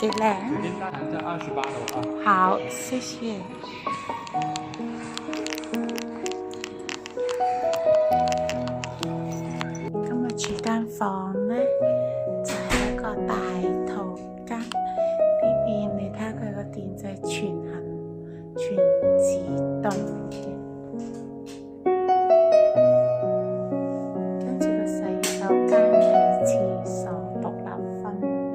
幾靚。今天大堂在28樓啊。好，謝謝。今日住間房呢，就係一個大套間，呢邊你睇下佢個電掣全自動嘅。跟住個洗手間係廁所，獨立分明。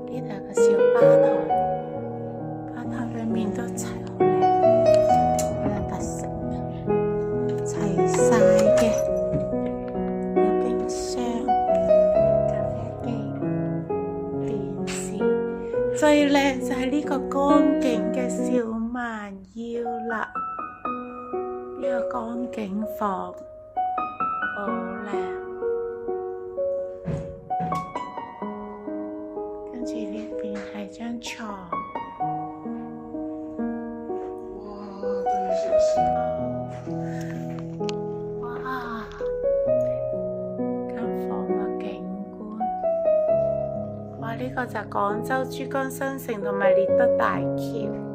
呢度有個小吧台，吧台裏面都齊好靚，好有特色，齊晒嘅。有冰箱、咖啡機、電視，最靚就係呢個光景嘅小蠻腰啦。呢個光景房好靚，跟住呢邊係張床。哇！間房嘅景觀，哇！呢個就係廣州珠江新城同埋獵德大橋。